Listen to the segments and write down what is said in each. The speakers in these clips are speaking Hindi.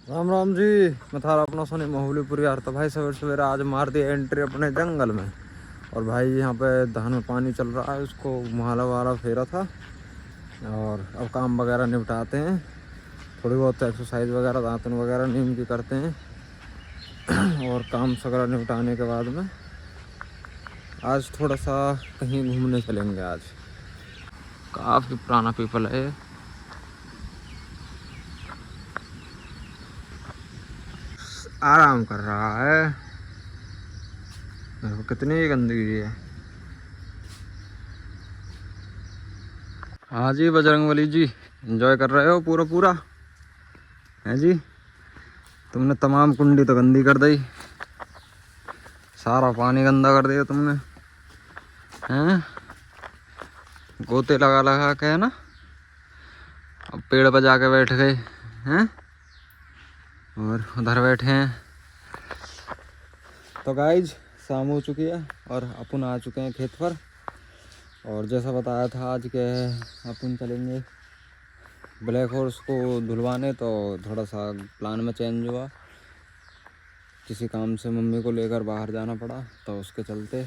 राम राम जी। मैं था अपना सोनी महुलीपुर यार। तो भाई सवेरे सवेरे आज मार दिया एंट्री अपने जंगल में। और भाई यहाँ पे धान में पानी चल रहा है, उसको माला वाला फेरा था। और अब काम वगैरह निपटाते हैं, थोड़ी बहुत एक्सरसाइज वगैरह दातन वगैरह नींद की करते हैं। और काम वगैरह निपटाने के बाद में आज थोड़ा सा कहीं घूमने चलेंगे। आज काफ़ी पुराना पीपल है, आराम कर रहा है। देखो कितनी गंदगी है। हाँ जी बजरंगबली जी, एंजॉय कर रहे हो पूरा पूरा है जी। तुमने तमाम कुंडी तो गंदी कर दी, सारा पानी गंदा कर दिया तुमने हैं। गोते लगा लगा के है ना, अब पेड़ पर जाके बैठ गए हैं और उधर बैठे हैं। तो गाइज शाम हो चुकी है और अपन आ चुके हैं खेत पर। और जैसा बताया था आज के अपन चलेंगे ब्लैक हॉर्स को धुलवाने। तो थोड़ा सा प्लान में चेंज हुआ, किसी काम से मम्मी को लेकर बाहर जाना पड़ा, तो उसके चलते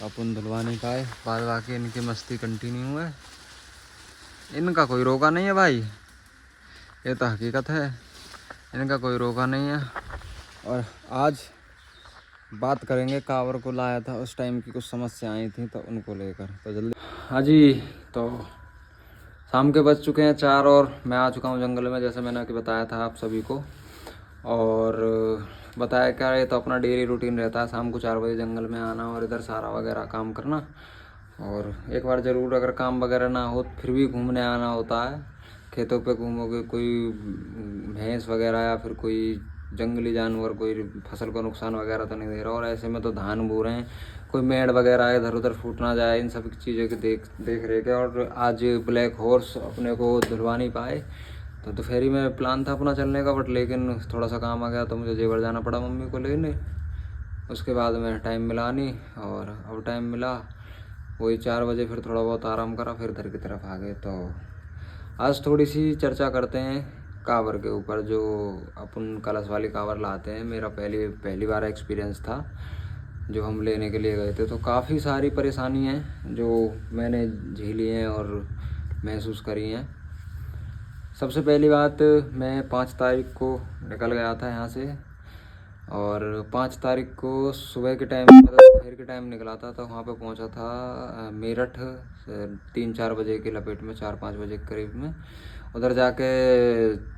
अपन धुलवा नहीं पाए। बाद बाकी इनकी मस्ती कंटिन्यू है, इनका कोई रोका नहीं है भाई, ये तो हकीकत है, इनका कोई रोका नहीं है। और आज बात करेंगे, कावर को लाया था उस टाइम की कुछ समस्या आई थी तो उनको लेकर। तो जल्दी हाँ जी। तो शाम के बज चुके हैं 4 और मैं आ चुका हूँ जंगल में, जैसे मैंने बताया था आप सभी को। और बताया क्या, ये तो अपना डेली रूटीन रहता है, शाम को 4 बजे जंगल में आना और इधर सारा वगैरह काम करना। और एक बार ज़रूर अगर काम वगैरह ना हो फिर भी घूमने आना होता है। खेतों पे घूमोगे, कोई भैंस वगैरह या फिर कोई जंगली जानवर कोई फसल को नुकसान वगैरह तो नहीं दे रहा। और ऐसे में तो धान बो रहे हैं, कोई मेड़ वगैरह इधर उधर फूट ना जाए, इन सब चीज़ों की देख रेख है। और आज ब्लैक हॉर्स अपने को धुलवा नहीं पाए, तो दोपहरी में प्लान था अपना चलने का, बट लेकिन थोड़ा सा काम आ गया तो मुझे जेवर जाना पड़ा मम्मी को लेने। उसके बाद में टाइम मिला नहीं, और अब टाइम मिला वही 4 बजे, फिर थोड़ा बहुत आराम करा, फिर घर की तरफ आ गए। तो आज थोड़ी सी चर्चा करते हैं कावर के ऊपर, जो अपन कलश वाली कावर लाते हैं। मेरा पहली बार एक्सपीरियंस था जो हम लेने के लिए गए थे। तो काफ़ी सारी परेशानी हैं जो मैंने झेली हैं और महसूस करी हैं। सबसे पहली बात, मैं 5 तारीख को निकल गया था यहाँ से, और 5 तारीख को सुबह के टाइम मतलब दोपहर के टाइम निकला था। तो वहाँ पे पहुँचा था मेरठ 3-4 बजे की लपेट में, 4-5 बजे के करीब में। उधर जाके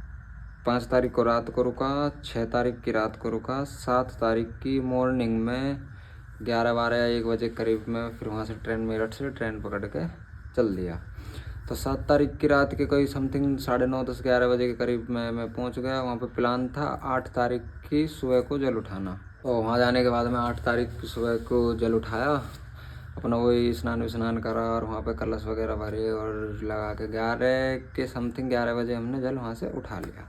5 तारीख को रात को रुका, 6 तारीख की रात को रुका, 7 तारीख की मॉर्निंग में 11-12 या 1 बजे करीब में फिर वहाँ से ट्रेन, मेरठ से ट्रेन पकड़ के चल दिया। तो 7 तारीख की रात के कोई समथिंग 9:30-10-11 बजे के करीब में मैं पहुँच गया। वहाँ पे प्लान था 8 तारीख की सुबह को जल उठाना। तो वहाँ जाने के बाद में 8 तारीख की सुबह को जल उठाया, अपना वही स्नान विस्नान करा और वहाँ पे कलश वगैरह भरे और लगा के 11 के समथिंग 11 बजे हमने जल वहाँ से उठा लिया।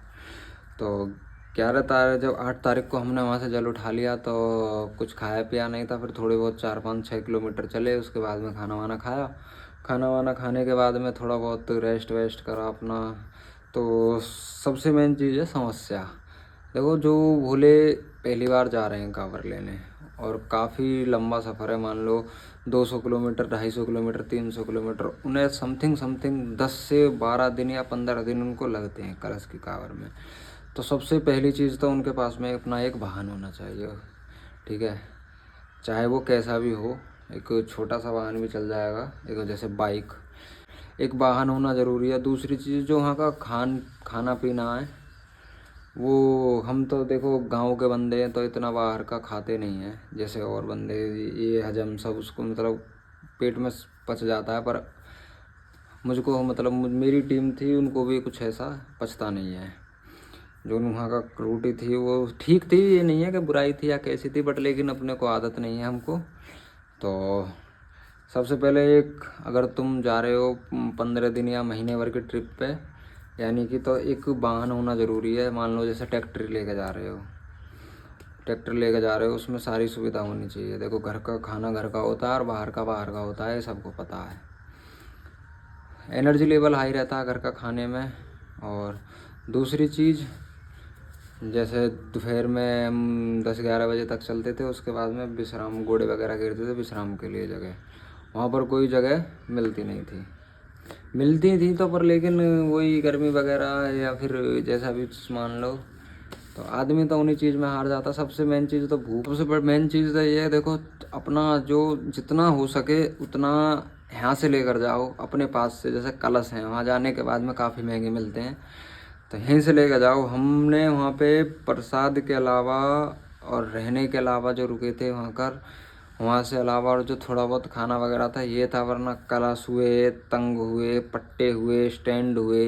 तो 11 तारीख, जब 8 तारीख को हमने वहाँ से जल उठा लिया तो कुछ खाया पिया नहीं था। फिर थोड़े बहुत 4-5-6 किलोमीटर चले, उसके बाद में खाना वाना खाया। खाना वाना खाने के बाद में थोड़ा बहुत रेस्ट वेस्ट करा अपना। तो सबसे मेन चीज़ है समस्या। देखो, जो भोले पहली बार जा रहे हैं कांवर लेने, और काफ़ी लंबा सफ़र है, मान लो 200 किलोमीटर, 250 किलोमीटर, 300 किलोमीटर, उन्हें समथिंग 10 से 12 दिन या 15 दिन उनको लगते हैं कलश की कांवर में। तो सबसे पहली चीज़ तो उनके पास में अपना एक वाहन होना चाहिए, ठीक है, चाहे वो कैसा भी हो। एक छोटा सा वाहन भी चल जाएगा, एक जैसे बाइक, एक वाहन होना ज़रूरी है। दूसरी चीज़, जो वहाँ का खाना पीना है, वो हम तो देखो गांव के बंदे हैं तो इतना बाहर का खाते नहीं हैं जैसे और बंदे, ये हजम सब उसको मतलब पेट में पच जाता है। पर मुझको मतलब मेरी टीम थी, उनको भी कुछ ऐसा पचता नहीं है। जो वहाँ का रोटी थी वो ठीक थी, ये नहीं है कि बुराई थी या कैसी थी, बट लेकिन अपने को आदत नहीं है हमको। तो सबसे पहले एक, अगर तुम जा रहे हो 15 दिन या महीने भर की ट्रिप पे, यानी कि, तो एक वाहन होना ज़रूरी है। मान लो जैसे ट्रैक्टर लेके जा रहे हो, उसमें सारी सुविधा होनी चाहिए। देखो, घर का खाना घर का होता है और बाहर का होता है, सबको पता है। एनर्जी लेवल हाई रहता है घर का खाने में। और दूसरी चीज़, जैसे दोपहर में हम 10-11 बजे तक चलते थे, उसके बाद में विश्राम, घोड़े वगैरह गिरते थे विश्राम के लिए जगह, वहाँ पर कोई जगह मिलती नहीं थी। मिलती थी तो पर लेकिन वही गर्मी वगैरह या फिर जैसा भी मान लो, तो आदमी तो उन्हीं चीज़ में हार जाता। सबसे मेन चीज़ तो भूख, सबसे बड़ी मेन चीज़ तो ये है, देखो अपना जो जितना हो सके उतना यहाँ से लेकर जाओ अपने पास से। जैसे कलश हैं, वहाँ जाने के बाद में काफ़ी महंगे मिलते हैं, तो यहीं से लेकर जाओ। हमने वहाँ पे प्रसाद के अलावा और रहने के अलावा जो रुके थे वहाँ से अलावा और जो थोड़ा बहुत खाना वगैरह था ये था, वरना कलश हुए, तंग हुए, पट्टे हुए, स्टैंड हुए,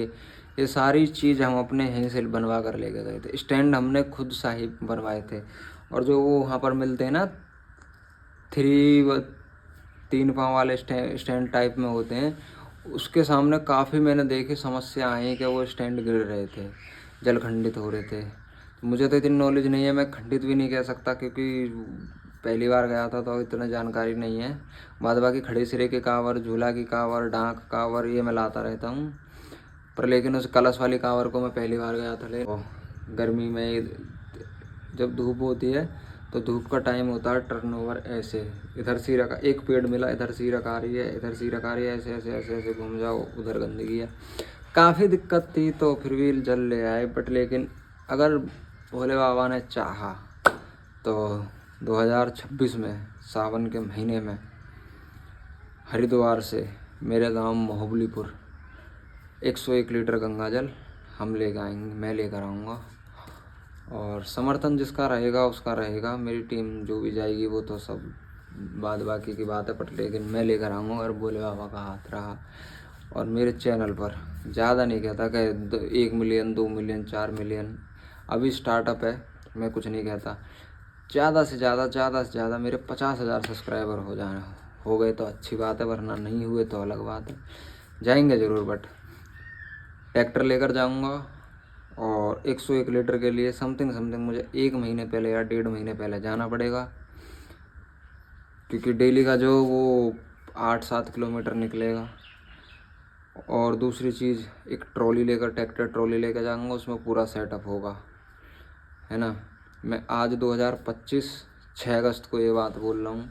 ये सारी चीज़ हम अपने यहीं से बनवा कर लेके गए थे। स्टैंड हमने खुद साहिब बनवाए थे। और जो वो वहाँ पर मिलते हैं ना 3 पाँव वाले स्टैंड टाइप में होते हैं, उसके सामने काफ़ी मैंने देखी समस्या आई कि वो स्टैंड गिर रहे थे, जल खंडित हो रहे थे। मुझे तो इतनी नॉलेज नहीं है, मैं खंडित भी नहीं कह सकता क्योंकि पहली बार गया था तो इतना जानकारी नहीं है। बाद बाकी खड़े सिरे के कांवर, झूला की कांवर, डांक कांवर ये मैं लाता रहता हूँ, पर लेकिन उस कलश वाली कांवर को मैं पहली बार गया था ले। गर्मी में जब धूप होती है तो धूप का टाइम होता है टर्नओवर, ऐसे इधर सी रखा, एक पेड़ मिला, इधर सी रखा रही है, इधर सी रखा रही है, ऐसे ऐसे ऐसे ऐसे घूम जाओ, उधर गंदगी है। काफ़ी दिक्कत थी तो फिर भी जल ले आए। बट लेकिन अगर भोले बाबा ने चाहा तो 2026 में सावन के महीने में हरिद्वार से मेरे गांव मोहबलीपुर 101 लीटर गंगा जल हम ले आएंगे, मैं लेकर आऊँगा। और समर्थन जिसका रहेगा उसका रहेगा, मेरी टीम जो भी जाएगी वो तो सब बाद बाकी की बात है, बट लेकिन मैं लेकर आऊँगा अगर भोले बाबा का हाथ रहा। और मेरे चैनल पर ज़्यादा नहीं कहता कि 1 मिलियन, 2 मिलियन, 4 मिलियन, अभी स्टार्टअप है, मैं कुछ नहीं कहता। ज़्यादा से ज़्यादा मेरे 50,000 सब्सक्राइबर हो गए तो अच्छी बात है, वरना नहीं हुए तो अलग बात है। जाएंगे ज़रूर, बट ट्रैक्टर लेकर जाऊंगा। और 101 लीटर के लिए समथिंग मुझे 1 महीने पहले या 1.5 महीने पहले जाना पड़ेगा, क्योंकि डेली का जो वो 8-7 किलोमीटर निकलेगा। और दूसरी चीज़, एक ट्रॉली लेकर, ट्रैक्टर ट्रॉली लेकर जाऊंगा, उसमें पूरा सेटअप होगा, है ना। मैं आज 2025 6 अगस्त को ये बात बोल रहा हूँ।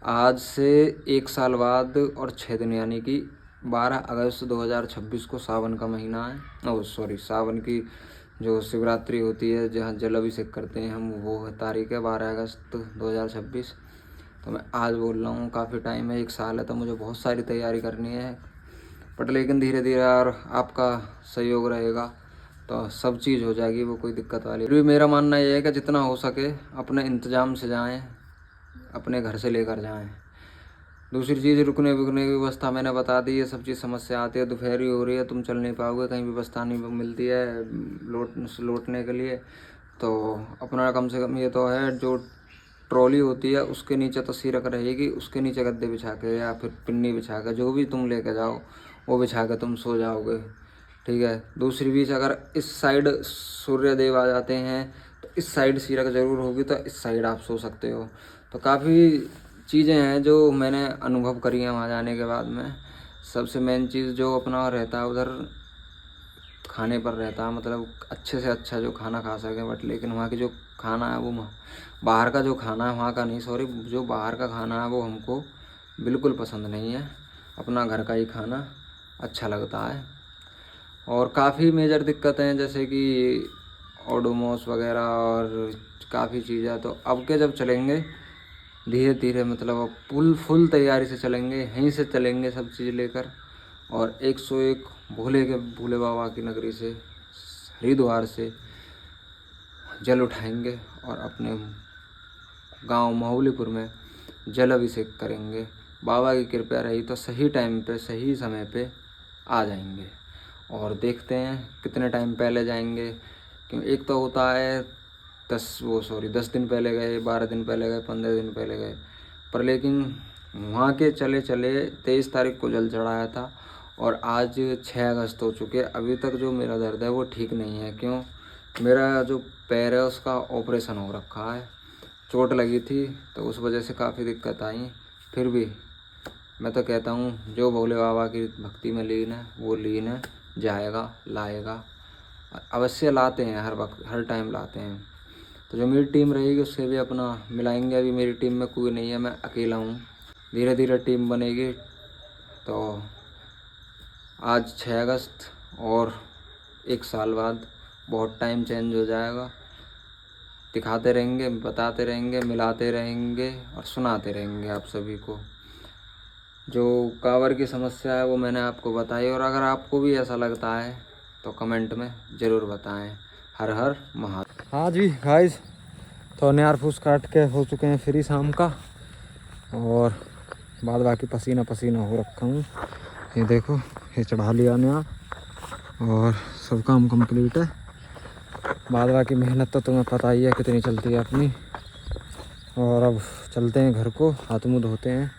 आज से 1 साल बाद और 6 दिन यानी कि 12 अगस्त 2026 को सावन का महीना है। ओह सॉरी, सावन की जो शिवरात्रि होती है जहाँ जल अभिषेक करते हैं हम, वो तारीख है 12 अगस्त 2026। तो मैं आज बोल रहा हूँ, काफ़ी टाइम है, 1 साल है, तो मुझे बहुत सारी तैयारी करनी है। बट लेकिन धीरे धीरे और आपका सहयोग रहेगा तो सब चीज़ हो जाएगी, वो कोई दिक्कत वाली। फिर भी मेरा मानना ये है कि जितना हो सके अपने इंतज़ाम से जाएं, अपने घर से लेकर जाएं। दूसरी चीज़, रुकने वुकने की व्यवस्था मैंने बता दी, ये सब चीज़ समस्या आती है। दोपहर ही हो रही है, तुम चल नहीं पाओगे, कहीं व्यवस्था नहीं मिलती है लौटने के लिए, तो अपना कम से कम ये तो है, जो ट्रॉली होती है उसके नीचे तो सीरक रहेगी, उसके नीचे गद्दे बिछा के या फिर पिन्नी बिछा के, जो भी तुम लेके जाओ वो बिछा के तुम सो जाओगे, ठीक है। दूसरी चीज़, अगर इस साइड सूर्य देव आ जाते हैं तो इस साइड सीरक ज़रूर होगी, तो इस साइड आप सो सकते हो। तो काफ़ी चीज़ें हैं जो मैंने अनुभव करी हैं वहाँ जाने के बाद में। सबसे मेन चीज़ जो अपना रहता है उधर खाने पर रहता है, मतलब अच्छे से अच्छा जो खाना खा सकें। बट लेकिन वहाँ की जो खाना है वो बाहर का जो खाना है वहाँ का नहीं, सॉरी, जो बाहर का खाना है वो हमको बिल्कुल पसंद नहीं है। अपना घर का ही खाना अच्छा लगता है। और काफ़ी मेजर दिक्कतें हैं, जैसे कि ओडोमोस वगैरह और काफ़ी चीज़ें। तो अब के जब चलेंगे धीरे धीरे, मतलब अब फुल तैयारी से चलेंगे, यहीं से चलेंगे सब चीज़ लेकर। और 101 भोले बाबा की नगरी से, हरिद्वार से जल उठाएंगे और अपने गांव मोहबलीपुर में जल अभिषेक करेंगे। बाबा की कृपा रही तो सही टाइम पे, सही समय पे आ जाएंगे। और देखते हैं कितने टाइम पहले जाएंगे, क्योंकि एक तो होता है 10 दिन पहले गए, 12 दिन पहले गए, 15 दिन पहले गए। पर लेकिन वहाँ के चले 23 तारीख को जल चढ़ाया था और आज 6 अगस्त हो चुके, अभी तक जो मेरा दर्द है वो ठीक नहीं है। क्यों? मेरा जो पैर है उसका ऑपरेशन हो रखा है, चोट लगी थी तो उस वजह से काफ़ी दिक्कत आई। फिर भी मैं तो कहता हूँ जो भोले बाबा की भक्ति में लीन है वो लीन है, जाएगा लाएगा। अवश्य लाते हैं, हर वक्त हर टाइम लाते हैं। तो जो मेरी टीम रहेगी उससे भी अपना मिलाएंगे। अभी मेरी टीम में कोई नहीं है, मैं अकेला हूँ। धीरे धीरे टीम बनेगी। तो आज 6 अगस्त और 1 साल बाद बहुत टाइम चेंज हो जाएगा। दिखाते रहेंगे, बताते रहेंगे, मिलाते रहेंगे और सुनाते रहेंगे आप सभी को। जो कावर की समस्या है वो मैंने आपको बताई, और अगर आपको भी ऐसा लगता है तो कमेंट में ज़रूर बताएं। हर हर महादेव। हाँ जी गाइस, तो न्यार फूस काट के हो चुके हैं फ्री शाम का, और बाद बाकी पसीना पसीना हो रखा हूँ। ये देखो, ये चढ़ा लिया न्यार और सब काम कंप्लीट है। बाद बाकी मेहनत तो तुम्हें पता ही है कितनी चलती है अपनी। और अब चलते हैं घर को, हाथ मुँह धोते हैं,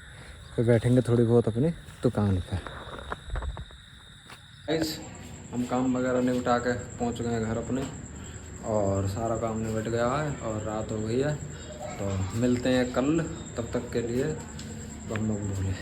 फिर बैठेंगे थोड़ी बहुत अपनी दुकान पर। गाइस, हम काम वगैरह निपटा के पहुंच गए हैं घर अपने, और सारा काम निपट गया है और रात हो गई है। तो मिलते हैं कल, तब तक के लिए तो हम लोग भूलें।